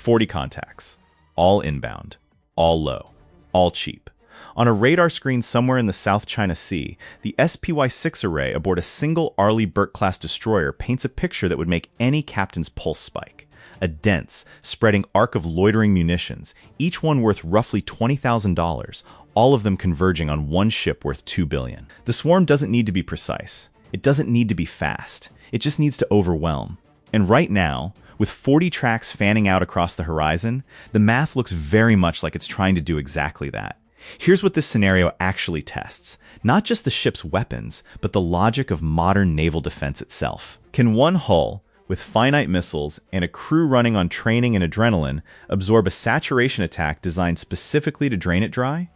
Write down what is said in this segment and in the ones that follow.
40 contacts, all inbound, all low, all cheap. On a radar screen somewhere in the South China Sea, the SPY-6 array aboard a single Arleigh Burke-class destroyer paints a picture that would make any captain's pulse spike. A dense, spreading arc of loitering munitions, each one worth roughly $20,000, all of them converging on one ship worth $2 billion. The swarm doesn't need to be precise. It doesn't need to be fast. It just needs to overwhelm. And right now, with 40 tracks fanning out across the horizon, the math looks very much like it's trying to do exactly that. Here's what this scenario actually tests. Not just the ship's weapons, but the logic of modern naval defense itself. Can one hull, with finite missiles and a crew running on training and adrenaline, absorb a saturation attack designed specifically to drain it dry?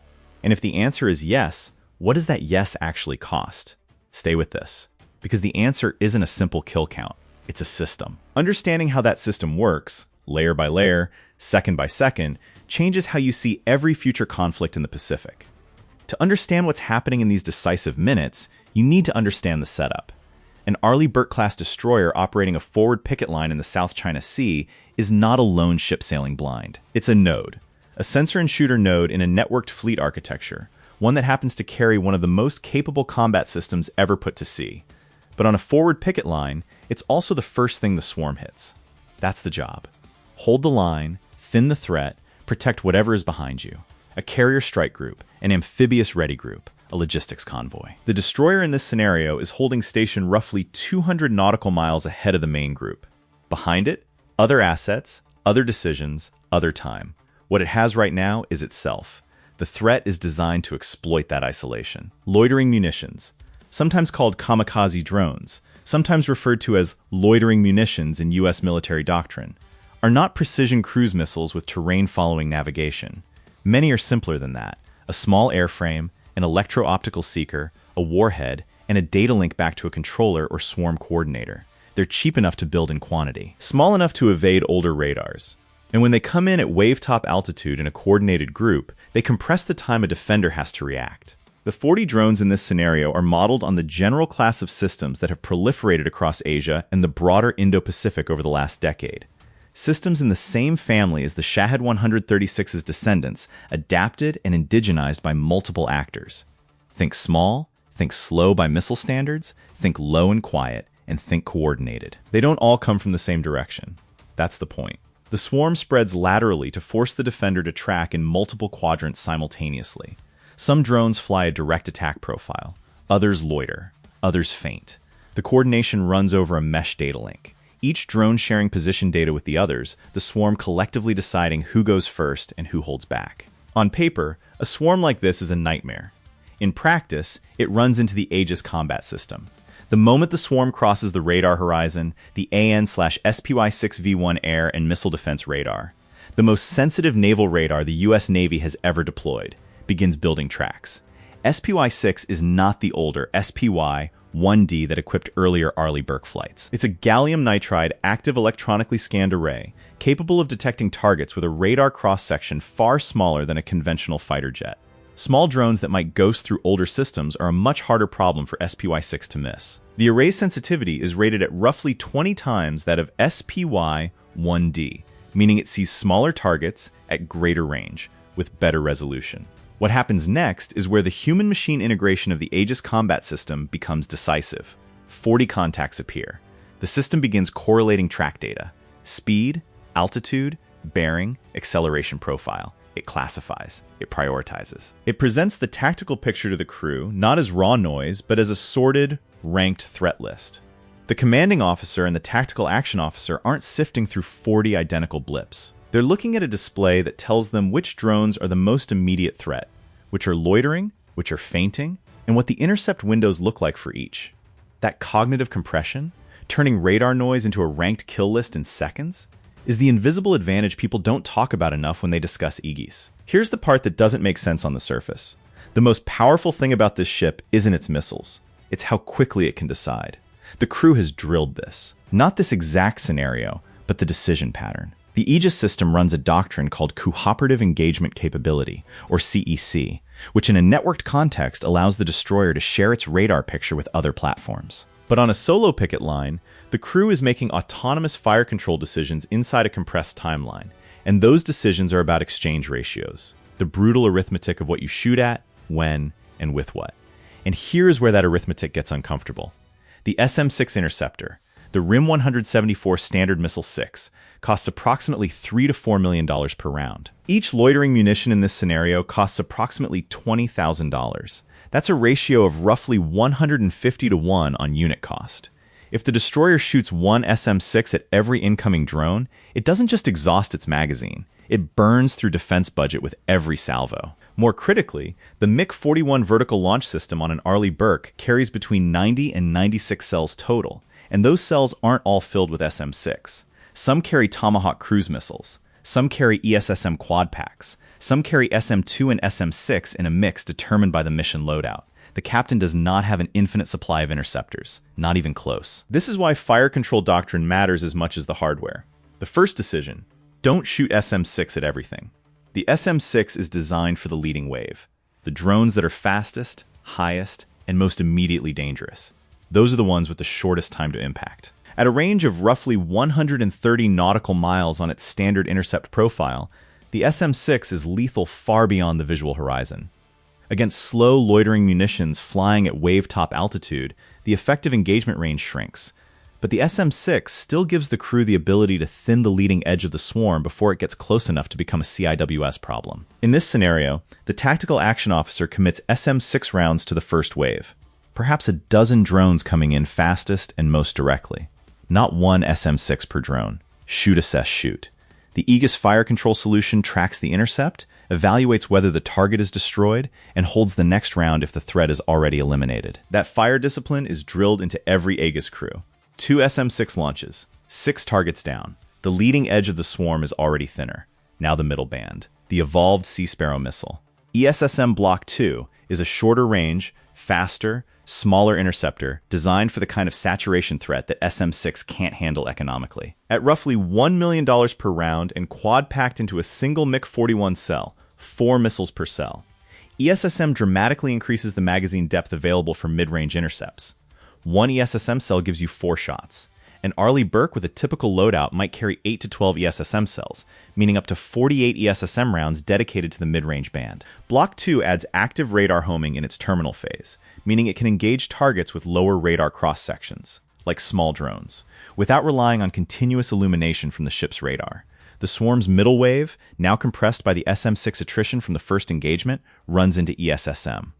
And if the answer is yes, what does that yes actually cost? Stay with this, because the answer isn't a simple kill count. It's a system. Understanding how that system works, layer by layer, second by second, changes how you see every future conflict in the Pacific. To understand what's happening in these decisive minutes, you need to understand the setup. An Arleigh Burke-class destroyer operating a forward picket line in the South China Sea is not a lone ship sailing blind. It's a node, a sensor and shooter node in a networked fleet architecture, one that happens to carry one of the most capable combat systems ever put to sea. But on a forward picket line, it's also the first thing the swarm hits. That's the job. Hold the line, thin the threat, protect whatever is behind you. A carrier strike group, an amphibious ready group, a logistics convoy. The destroyer in this scenario is holding station roughly 200 nautical miles ahead of the main group. Behind it, other assets, other decisions, other time. What it has right now is itself. The threat is designed to exploit that isolation. Loitering munitions, sometimes called kamikaze drones, sometimes referred to as loitering munitions in U.S. military doctrine, are not precision cruise missiles with terrain-following navigation. Many are simpler than that. A small airframe, an electro-optical seeker, a warhead, and a data link back to a controller or swarm coordinator. They're cheap enough to build in quantity, small enough to evade older radars. And when they come in at wave-top altitude in a coordinated group, they compress the time a defender has to react. The 40 drones in this scenario are modeled on the general class of systems that have proliferated across Asia and the broader Indo-Pacific over the last decade. Systems in the same family as the Shahed 136's descendants, adapted and indigenized by multiple actors. Think small, think slow by missile standards, think low and quiet, and think coordinated. They don't all come from the same direction. That's the point. The swarm spreads laterally to force the defender to track in multiple quadrants simultaneously. Some drones fly a direct attack profile, others loiter, others feint. The coordination runs over a mesh data link. Each drone sharing position data with the others, the swarm collectively deciding who goes first and who holds back. On paper, a swarm like this is a nightmare. In practice, it runs into the Aegis combat system. The moment the swarm crosses the radar horizon, the AN/SPY-6V1 air and missile defense radar, the most sensitive naval radar the US Navy has ever deployed, begins building tracks. SPY-6 is not the older SPY-1D that equipped earlier Arleigh Burke flights. It's a gallium nitride active electronically scanned array, capable of detecting targets with a radar cross-section far smaller than a conventional fighter jet. Small drones that might ghost through older systems are a much harder problem for SPY-6 to miss. The array's sensitivity is rated at roughly 20 times that of SPY-1D, meaning it sees smaller targets at greater range, with better resolution. What happens next is where the human-machine integration of the Aegis combat system becomes decisive. 40 contacts appear. The system begins correlating track data: speed, altitude, bearing, acceleration profile. It classifies. It prioritizes. It presents the tactical picture to the crew, not as raw noise, but as a sorted, ranked threat list. The commanding officer and the tactical action officer aren't sifting through 40 identical blips. They're looking at a display that tells them which drones are the most immediate threat, which are loitering, which are feinting, and what the intercept windows look like for each. That cognitive compression, turning radar noise into a ranked kill list in seconds, is the invisible advantage people don't talk about enough when they discuss Aegis. Here's the part that doesn't make sense on the surface. The most powerful thing about this ship isn't its missiles. It's how quickly it can decide. The crew has drilled this. Not this exact scenario, but the decision pattern. The Aegis system runs a doctrine called Cooperative Engagement Capability, or CEC, which in a networked context allows the destroyer to share its radar picture with other platforms. But on a solo picket line, the crew is making autonomous fire control decisions inside a compressed timeline, And those decisions are about exchange ratios, the brutal arithmetic of what you shoot at, when, and with what. And here's where that arithmetic gets uncomfortable. The SM-6 interceptor, the RIM-174 Standard Missile 6, costs approximately $3 to $4 million per round. Each loitering munition in this scenario costs approximately $20,000. That's a ratio of roughly 150 to 1 on unit cost. If the destroyer shoots one SM-6 at every incoming drone, it doesn't just exhaust its magazine, it burns through defense budget with every salvo. More critically, the MiG-41 vertical launch system on an Arleigh Burke carries between 90 and 96 cells total, and those cells aren't all filled with SM-6. Some carry Tomahawk cruise missiles, some carry ESSM quad packs, some carry SM-2 and SM-6 in a mix determined by the mission loadout. The captain does not have an infinite supply of interceptors, not even close. This is why fire control doctrine matters as much as the hardware. The first decision, don't shoot SM-6 at everything. The SM-6 is designed for the leading wave, the drones that are fastest, highest, and most immediately dangerous. Those are the ones with the shortest time to impact. At a range of roughly 130 nautical miles on its standard intercept profile, the SM-6 is lethal far beyond the visual horizon. Against slow, loitering munitions flying at wave-top altitude, the effective engagement range shrinks. But the SM-6 still gives the crew the ability to thin the leading edge of the swarm before it gets close enough to become a CIWS problem. In this scenario, the tactical action officer commits SM-6 rounds to the first wave, perhaps a dozen drones coming in fastest and most directly. Not one SM-6 per drone. Shoot, assess, shoot. The Aegis fire control solution tracks the intercept, evaluates whether the target is destroyed, and holds the next round if the threat is already eliminated. That fire discipline is drilled into every Aegis crew. 2 SM-6 launches, 6 targets down. The leading edge of the swarm is already thinner. Now the middle band. The evolved Sea Sparrow missile. ESSM Block 2 is a shorter range, faster, smaller interceptor designed for the kind of saturation threat that SM-6 can't handle economically. At roughly $1 million per round and quad-packed into a single MiG-41 cell, 4 missiles per cell, ESSM dramatically increases the magazine depth available for mid-range intercepts. One ESSM cell gives you 4 shots. An Arleigh Burke with a typical loadout might carry 8 to 12 ESSM cells, meaning up to 48 ESSM rounds dedicated to the mid-range band. Block 2 adds active radar homing in its terminal phase, meaning it can engage targets with lower radar cross-sections, like small drones, without relying on continuous illumination from the ship's radar. The swarm's middle wave, now compressed by the SM-6 attrition from the first engagement, runs into ESSM.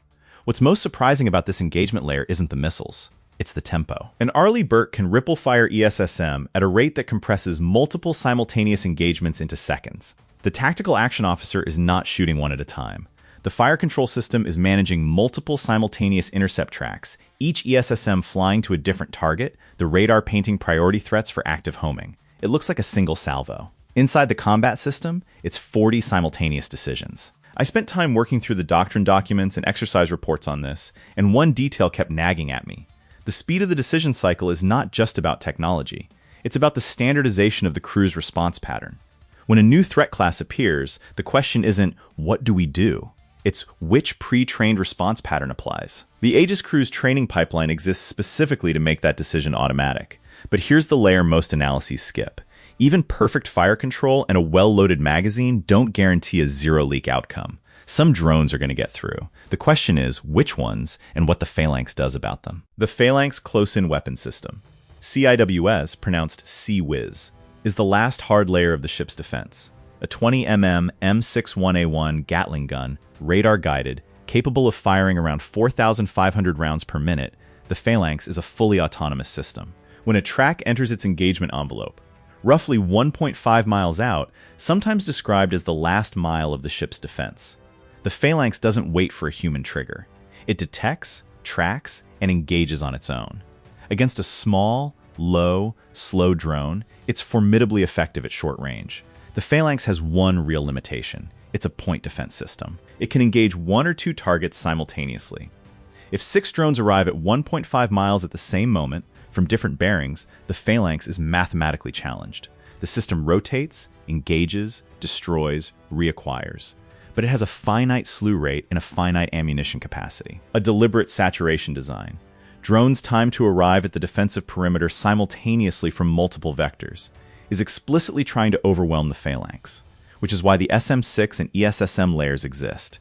What's most surprising about this engagement layer isn't the missiles. It's the tempo. An Arleigh Burke can ripple-fire ESSM at a rate that compresses multiple simultaneous engagements into seconds. The tactical action officer is not shooting one at a time. The fire control system is managing multiple simultaneous intercept tracks, each ESSM flying to a different target, the radar painting priority threats for active homing. It looks like a single salvo. Inside the combat system, it's 40 simultaneous decisions. I spent time working through the doctrine documents and exercise reports on this, and one detail kept nagging at me. The speed of the decision cycle is not just about technology. It's about the standardization of the crew's response pattern. When a new threat class appears, the question isn't, what do we do? It's which pre-trained response pattern applies. The Aegis crew's training pipeline exists specifically to make that decision automatic. But here's the layer most analyses skip. Even perfect fire control and a well-loaded magazine don't guarantee a zero-leak outcome. Some drones are going to get through. The question is, which ones and what the Phalanx does about them. The Phalanx Close-In Weapon System, CIWS, pronounced CIWS, is the last hard layer of the ship's defense. A 20mm M61A1 Gatling gun, radar-guided, capable of firing around 4,500 rounds per minute, the Phalanx is a fully autonomous system. When a track enters its engagement envelope, roughly 1.5 miles out, sometimes described as the last mile of the ship's defense, the Phalanx doesn't wait for a human trigger. It detects, tracks, and engages on its own. Against a small, low, slow drone, it's formidably effective at short range. The Phalanx has one real limitation. It's a point defense system. It can engage 1 or 2 targets simultaneously. If 6 drones arrive at 1.5 miles at the same moment, from different bearings, the Phalanx is mathematically challenged. The system rotates, engages, destroys, reacquires. But it has a finite slew rate and a finite ammunition capacity. A deliberate saturation design. Drones' time to arrive at the defensive perimeter simultaneously from multiple vectors is explicitly trying to overwhelm the Phalanx. which is why the SM-6 and ESSM layers exist.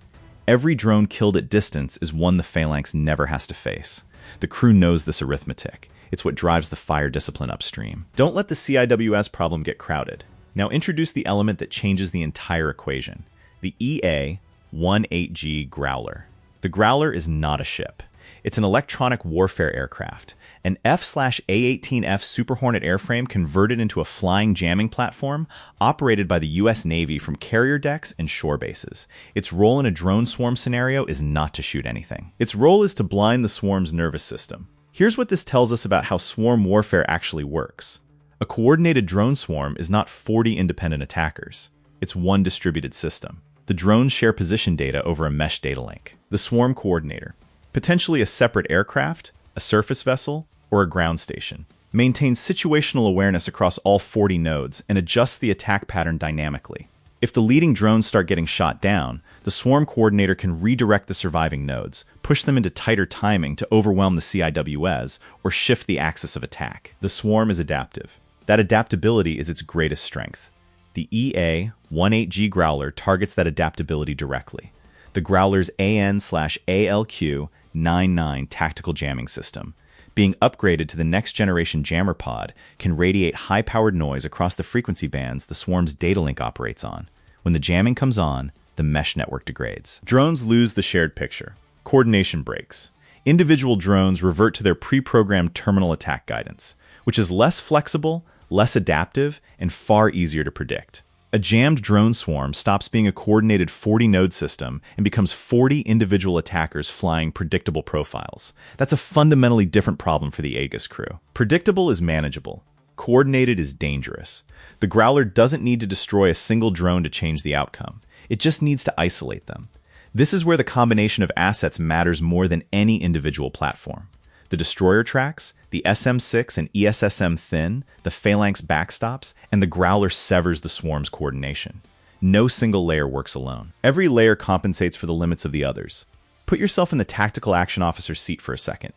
Every drone killed at distance is one the Phalanx never has to face. The crew knows this arithmetic. It's what drives the fire discipline upstream. Don't let the CIWS problem get crowded. Now introduce the element that changes the entire equation, the EA-18G Growler. The Growler is not a ship. It's an electronic warfare aircraft, an F/A-18F Super Hornet airframe converted into a flying jamming platform operated by the US Navy from carrier decks and shore bases. Its role in a drone swarm scenario is not to shoot anything. Its role is to blind the swarm's nervous system. Here's what this tells us about how swarm warfare actually works. A coordinated drone swarm is not 40 independent attackers. It's one distributed system. The drones share position data over a mesh data link. The swarm coordinator, potentially a separate aircraft, a surface vessel, or a ground station, maintains situational awareness across all 40 nodes and adjusts the attack pattern dynamically. If the leading drones start getting shot down, the swarm coordinator can redirect the surviving nodes, push them into tighter timing to overwhelm the CIWS, or shift the axis of attack. The swarm is adaptive. That adaptability is its greatest strength. The EA-18G Growler targets that adaptability directly. The Growler's AN/ALQ-99 tactical jamming system, being upgraded to the next-generation jammer pod, can radiate high-powered noise across the frequency bands the swarm's data link operates on. When the jamming comes on, the mesh network degrades. Drones lose the shared picture. Coordination breaks. Individual drones revert to their pre-programmed terminal attack guidance, which is less flexible, less adaptive, and far easier to predict. A jammed drone swarm stops being a coordinated 40-node system and becomes 40 individual attackers flying predictable profiles. That's a fundamentally different problem for the Aegis crew. Predictable is manageable. Coordinated is dangerous. The Growler doesn't need to destroy a single drone to change the outcome. It just needs to isolate them. This is where the combination of assets matters more than any individual platform. The destroyer tracks, the SM-6 and ESSM thin, the Phalanx backstops, and the Growler severs the swarm's coordination. No single layer works alone. Every layer compensates for the limits of the others. Put yourself in the tactical action officer's seat for a second.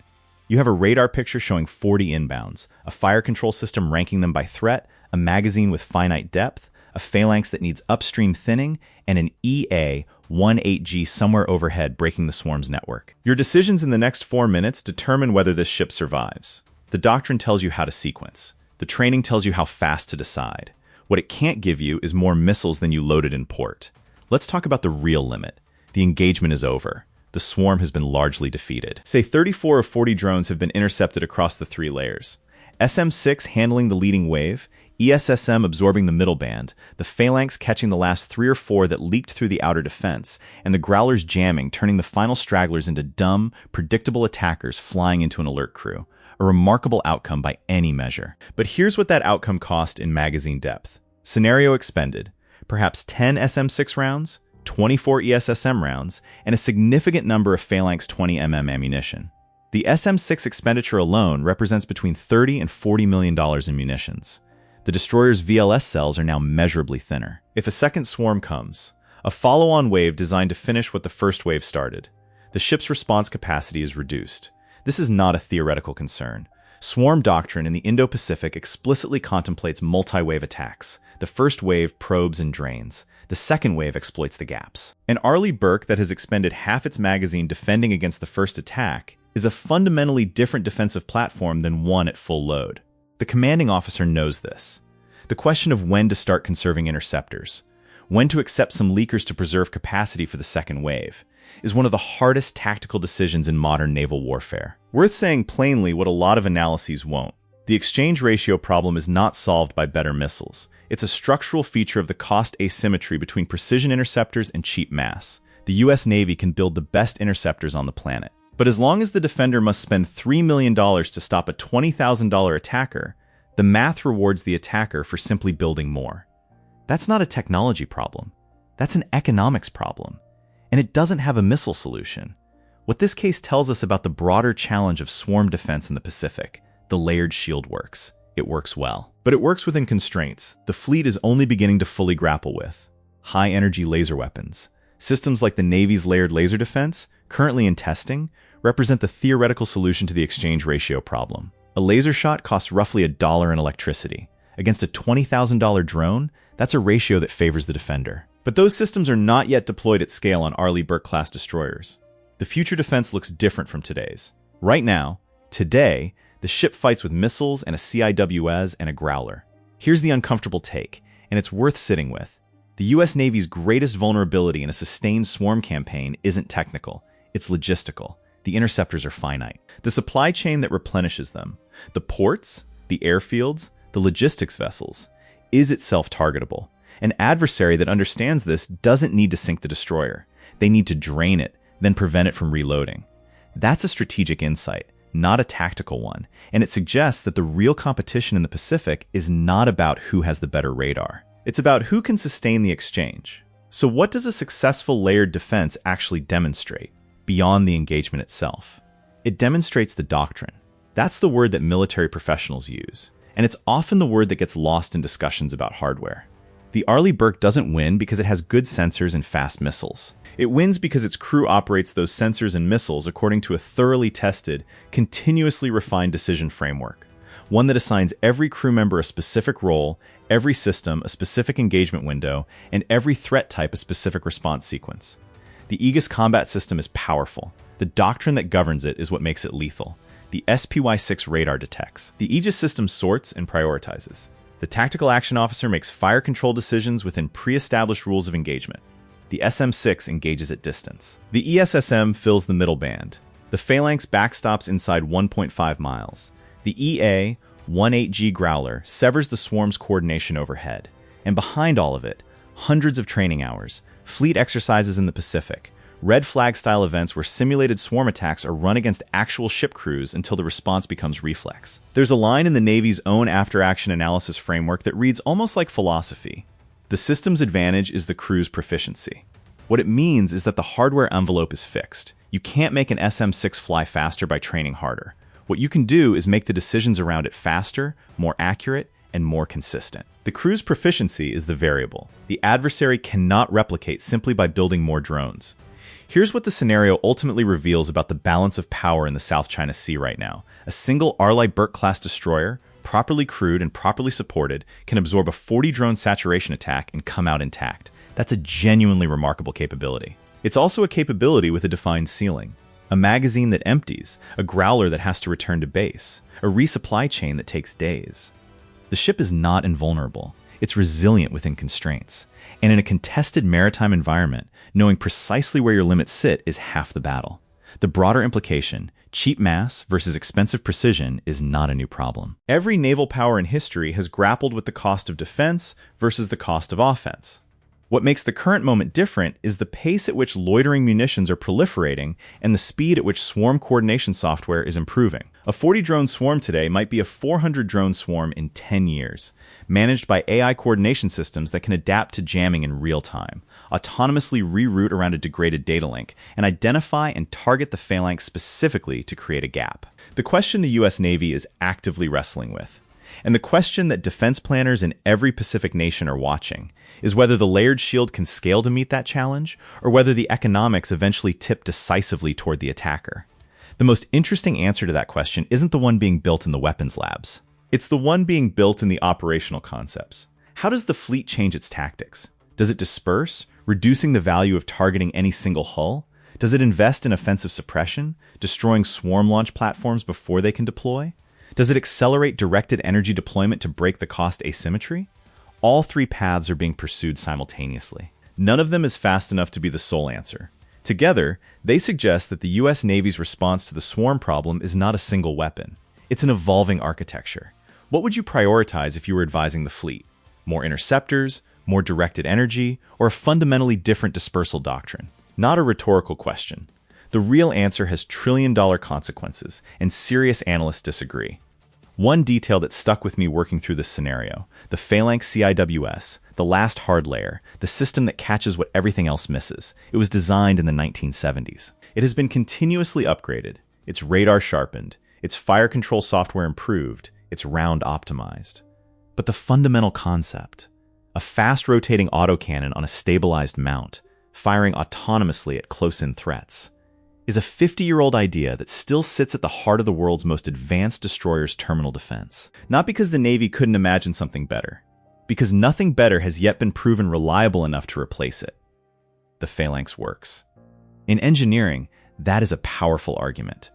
You have a radar picture showing 40 inbounds, a fire control system ranking them by threat, a magazine with finite depth, a Phalanx that needs upstream thinning, and an EA-18G somewhere overhead breaking the swarm's network. Your decisions in the next 4 minutes determine whether this ship survives. The doctrine tells you how to sequence. The training tells you how fast to decide. What it can't give you is more missiles than you loaded in port. Let's talk about the real limit. The engagement is over. The swarm has been largely defeated. Say 34 of 40 drones have been intercepted across the 3 layers. SM-6 handling the leading wave, ESSM absorbing the middle band, the Phalanx catching the last 3 or 4 that leaked through the outer defense, and the Growler's jamming, turning the final stragglers into dumb, predictable attackers flying into an alert crew. A remarkable outcome by any measure. But here's what that outcome cost in magazine depth. Scenario expended, perhaps 10 SM-6 rounds, 24 ESSM rounds, and a significant number of Phalanx 20mm ammunition. The SM-6 expenditure alone represents between $30 and $40 million in munitions. The destroyer's VLS cells are now measurably thinner. If a second swarm comes, a follow-on wave designed to finish what the first wave started, the ship's response capacity is reduced. This is not a theoretical concern. Swarm doctrine in the Indo-Pacific explicitly contemplates multi-wave attacks. The first wave probes and drains. The second wave exploits the gaps. An Arleigh Burke that has expended half its magazine defending against the first attack is a fundamentally different defensive platform than one at full load. The commanding officer knows this. The question of when to start conserving interceptors, when to accept some leakers to preserve capacity for the second wave, is one of the hardest tactical decisions in modern naval warfare. Worth saying plainly what a lot of analyses won't. The exchange ratio problem is not solved by better missiles. It's a structural feature of the cost asymmetry between precision interceptors and cheap mass. The US Navy can build the best interceptors on the planet. But as long as the defender must spend $3 million to stop a $20,000 attacker, the math rewards the attacker for simply building more. That's not a technology problem. That's an economics problem. And it doesn't have a missile solution. What this case tells us about the broader challenge of swarm defense in the Pacific, the layered shield works. It works well. But it works within constraints the fleet is only beginning to fully grapple with. High-energy laser weapons. Systems like the Navy's layered laser defense, currently in testing, represent the theoretical solution to the exchange ratio problem. A laser shot costs roughly $1 in electricity. Against a $20,000 drone, that's a ratio that favors the defender. But those systems are not yet deployed at scale on Arleigh Burke class destroyers. The future defense looks different from today's. Right now, today, the ship fights with missiles and a CIWS and a Growler. Here's the uncomfortable take, and it's worth sitting with. The US Navy's greatest vulnerability in a sustained swarm campaign isn't technical, it's logistical. The interceptors are finite. The supply chain that replenishes them, the ports, the airfields, the logistics vessels, is itself targetable. An adversary that understands this doesn't need to sink the destroyer. They need to drain it, then prevent it from reloading. That's a strategic insight, not a tactical one, and it suggests that the real competition in the Pacific is not about who has the better radar. It's about who can sustain the exchange. So what does a successful layered defense actually demonstrate, beyond the engagement itself? It demonstrates the doctrine. That's the word that military professionals use, and it's often the word that gets lost in discussions about hardware. The Arleigh Burke doesn't win because it has good sensors and fast missiles. It wins because its crew operates those sensors and missiles according to a thoroughly tested, continuously refined decision framework. One that assigns every crew member a specific role, every system a specific engagement window, and every threat type a specific response sequence. The Aegis combat system is powerful. The doctrine that governs it is what makes it lethal. The SPY-6 radar detects. The Aegis system sorts and prioritizes. The tactical action officer makes fire control decisions within pre-established rules of engagement. The SM-6 engages at distance. The ESSM fills the middle band. The Phalanx backstops inside 1.5 miles. The EA-18G Growler severs the swarm's coordination overhead. And behind all of it, hundreds of training hours, fleet exercises in the Pacific, red flag-style events where simulated swarm attacks are run against actual ship crews until the response becomes reflex. There's a line in the Navy's own after-action analysis framework that reads almost like philosophy. The system's advantage is the crew's proficiency. What it means is that the hardware envelope is fixed. You can't make an SM-6 fly faster by training harder. What you can do is make the decisions around it faster, more accurate, and more consistent. The crew's proficiency is the variable. The adversary cannot replicate simply by building more drones. Here's what the scenario ultimately reveals about the balance of power in the South China Sea right now. A single Arleigh Burke class destroyer, properly crewed and properly supported, can absorb a 40-drone saturation attack and come out intact. That's a genuinely remarkable capability. It's also a capability with a defined ceiling. A magazine that empties, a Growler that has to return to base, a resupply chain that takes days. The ship is not invulnerable. It's resilient within constraints. And in a contested maritime environment, knowing precisely where your limits sit is half the battle. The broader implication, cheap mass versus expensive precision, is not a new problem. Every naval power in history has grappled with the cost of defense versus the cost of offense. What makes the current moment different is the pace at which loitering munitions are proliferating and the speed at which swarm coordination software is improving. A 40-drone swarm today might be a 400-drone swarm in 10 years, managed by AI coordination systems that can adapt to jamming in real time, autonomously reroute around a degraded data link, and identify and target the Phalanx specifically to create a gap. The question the US Navy is actively wrestling with, and the question that defense planners in every Pacific nation are watching, is whether the layered shield can scale to meet that challenge, or whether the economics eventually tip decisively toward the attacker. The most interesting answer to that question isn't the one being built in the weapons labs. It's the one being built in the operational concepts. How does the fleet change its tactics? Does it disperse, reducing the value of targeting any single hull? Does it invest in offensive suppression, destroying swarm launch platforms before they can deploy? Does it accelerate directed energy deployment to break the cost asymmetry? All three paths are being pursued simultaneously. None of them is fast enough to be the sole answer. Together, they suggest that the US Navy's response to the swarm problem is not a single weapon. It's an evolving architecture. What would you prioritize if you were advising the fleet? More interceptors, more directed energy, or a fundamentally different dispersal doctrine? Not a rhetorical question. The real answer has trillion-dollar consequences, and serious analysts disagree. One detail that stuck with me working through this scenario, the Phalanx CIWS, the last hard layer, the system that catches what everything else misses. It was designed in the 1970s. It has been continuously upgraded, its radar sharpened, its fire control software improved, its round optimized. But the fundamental concept, a fast-rotating autocannon on a stabilized mount, firing autonomously at close-in threats, is a 50-year-old idea that still sits at the heart of the world's most advanced destroyer's terminal defense. Not because the Navy couldn't imagine something better, because nothing better has yet been proven reliable enough to replace it. The Phalanx works. In engineering, that is a powerful argument.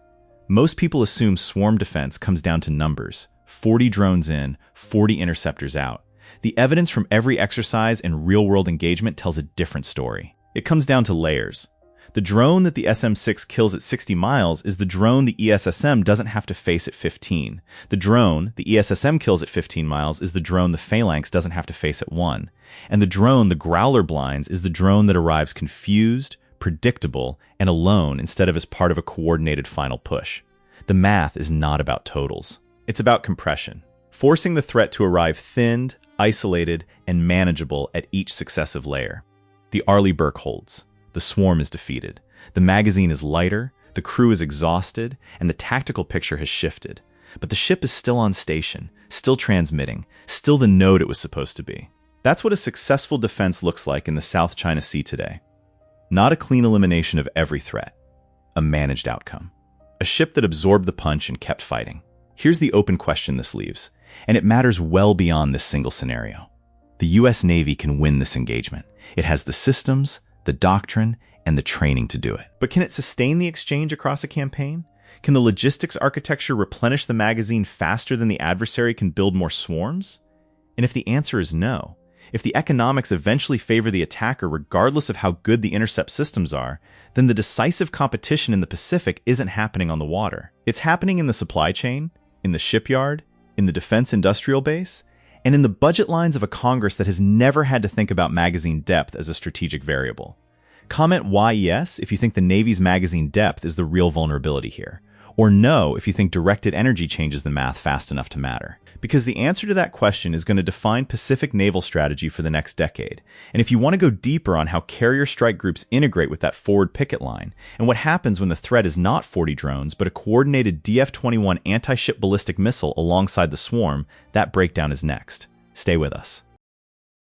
Most people assume swarm defense comes down to numbers: 40 drones in, 40 interceptors out. The evidence from every exercise and real-world engagement tells a different story. It comes down to layers. The drone that the SM-6 kills at 60 miles is the drone the ESSM doesn't have to face at 15. The drone the ESSM kills at 15 miles is the drone the Phalanx doesn't have to face at 1. And the drone the Growler blinds is the drone that arrives confused, predictable, and alone instead of as part of a coordinated final push. The math is not about totals. It's about compression, forcing the threat to arrive thinned, isolated, and manageable at each successive layer. The Arleigh Burke holds. The swarm is defeated. The magazine is lighter, the crew is exhausted, and the tactical picture has shifted. But the ship is still on station, still transmitting, still the node it was supposed to be. That's what a successful defense looks like in the South China Sea today. Not a clean elimination of every threat, a managed outcome. A ship that absorbed the punch and kept fighting. Here's the open question this leaves, and it matters well beyond this single scenario. The US Navy can win this engagement. It has the systems, the doctrine, and the training to do it. But can it sustain the exchange across a campaign? Can the logistics architecture replenish the magazine faster than the adversary can build more swarms? And if the answer is no, if the economics eventually favor the attacker regardless of how good the intercept systems are, then the decisive competition in the Pacific isn't happening on the water. It's happening in the supply chain, in the shipyard, in the defense industrial base, and in the budget lines of a Congress that has never had to think about magazine depth as a strategic variable. Comment why yes if you think the Navy's magazine depth is the real vulnerability here, or no if you think directed energy changes the math fast enough to matter. Because the answer to that question is going to define Pacific naval strategy for the next decade. And if you want to go deeper on how carrier strike groups integrate with that forward picket line, and what happens when the threat is not 40 drones, but a coordinated DF-21 anti-ship ballistic missile alongside the swarm, that breakdown is next. Stay with us.